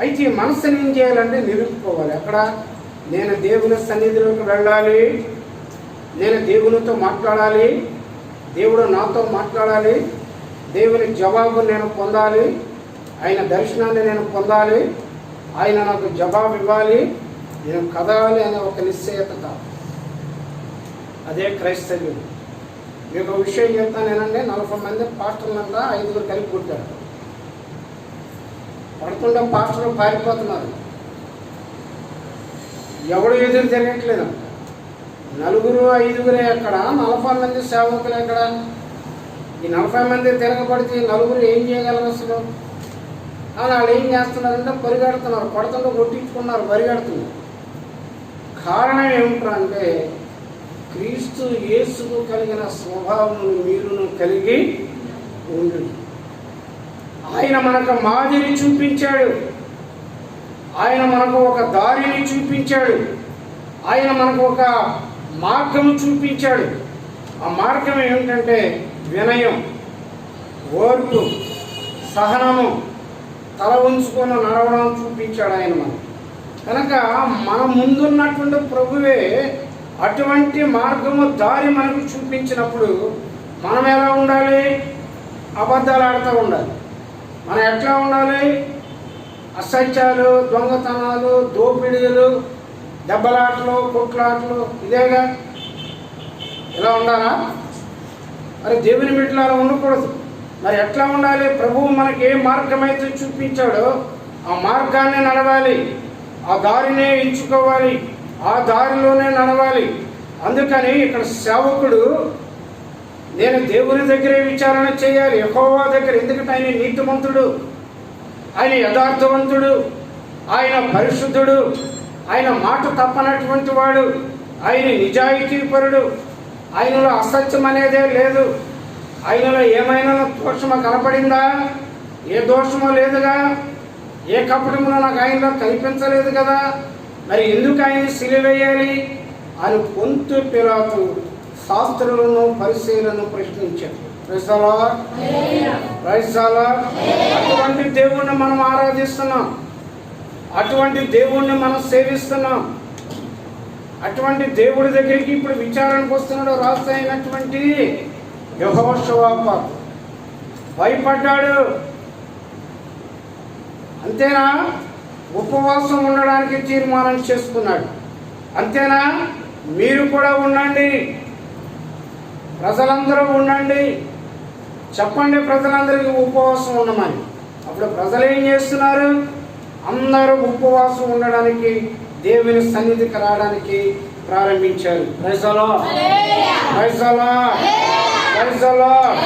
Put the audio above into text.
అయితే ఈ మనసుని ఏం చేయాలంటే నిలుపుకోవాలి. అక్కడ నేను దేవుని సన్నిధిలోకి వెళ్ళాలి, నేను దేవునితో మాట్లాడాలి, దేవుడు నాతో మాట్లాడాలి, దేవుని జవాబు నేను పొందాలి, ఆయన దర్శనాన్ని నేను పొందాలి, ఆయన నాకు జవాబు ఇవ్వాలి, నేను కదలాలి అనే ఒక నిశ్చయత. అదే క్రైస్తవ్యం. మీకు ఒక విషయం చెప్తాను నేనండి. 40 మంది పాస్టర్లంతా 5 కలిపి కొట్టారు. పడుతుంటే పాస్టర్లు పారిపోతున్నారు, ఎవడు ఎదురు తిరగట్లేదు. 4 5 ఎక్కడ, 40 మంది సేవకులు ఎక్కడ? ఈ 40 మంది తిరగబడితే 4 ఏం చేయగలరు అసలు? కానీ వాళ్ళు ఏం చేస్తున్నారంటే పరిగెడుతున్నారు, పడుతుంటే కొట్టించుకున్నారు, పరిగెడుతున్నారు. కారణం ఏమిటంటే క్రీస్తు యేసుకు కలిగిన స్వభావం మీరును కలిగి ఉండు. ఆయన మనకు మాదిరి చూపించాడు, ఆయన మనకు ఒక దారిని చూపించాడు, ఆయన మనకు ఒక మార్గము చూపించాడు. ఆ మార్గం ఏమిటంటే వినయం, ఓర్పు, సహనము, తల ఉంచుకొని నడవడం చూపించాడు ఆయన మనకు. కనుక మన ముందున్నటువంటి ప్రభువే అటువంటి మార్గము దారి మనకు చూపించినప్పుడు మనం ఎలా ఉండాలి? అబద్ధాలు ఆడుతూ ఉండాలి. మనం ఎట్లా ఉండాలి? అసత్యాలు, దొంగతనాలు, దోపిడీలు, దెబ్బలాటలు, కొట్లాటలు, ఇదేగా. ఇలా ఉండాలా? మరి దేవుని బిడ్డలు అలా ఉండకూడదు. మరి ఎట్లా ఉండాలి? ప్రభువు మనకి ఏ మార్గం అయితే చూపించాడో ఆ మార్గాన్ని నడవాలి, ఆ దారినే ఎంచుకోవాలి, ఆ దారిలోనే నడవాలి. అందుకని ఇక్కడ సేవకుడు నేను దేవుని దగ్గరే విచారణ చేయాలి, యెహోవా దగ్గర. ఎందుకంటే ఆయన నీతిమంతుడు, ఆయన యథార్థవంతుడు, ఆయన పరిశుద్ధుడు, ఆయన మాట తప్పనటువంటి వాడు, ఆయన నిజాయితీపరుడు, ఆయనలో అసత్యం అనేదే లేదు. ఆయనలో ఏమైనా దోషము కనపడిందా? ఏ దోషమో లేదుగా, ఏ కపటములో నాకు ఆయనలో కనిపించలేదు కదా. మరి ఎందుకు ఆయన సిలువేయాలి అని పొంతు పిలాతు శాస్త్రులను పరిశీలను ప్రశ్నించారు. అటువంటి దేవుణ్ణి మనం ఆరాధిస్తున్నాం, అటువంటి దేవుణ్ణి మనం సేవిస్తున్నాం. అటువంటి దేవుడి దగ్గరికి ఇప్పుడు విచారణకు వస్తున్నాడు రాజు అయినటువంటి యెహోషువాపాతు. భయపడ్డాడు. అంతేనా? ఉపవాసం ఉండడానికి తీర్మానం చేసుకున్నాడు. అంతేనా? మీరు కూడా ఉండండి, ప్రజలందరూ ఉండండి, చెప్పండి ప్రజలందరికీ ఉపవాసం ఉండమని. అప్పుడు ప్రజలు ఏం చేస్తున్నారు? అందరూ ఉపవాసం ఉండడానికి, దేవుని సన్నిధికి రావడానికి ప్రారంభించారు. Praise the Lord, praise the Lord, praise the lord.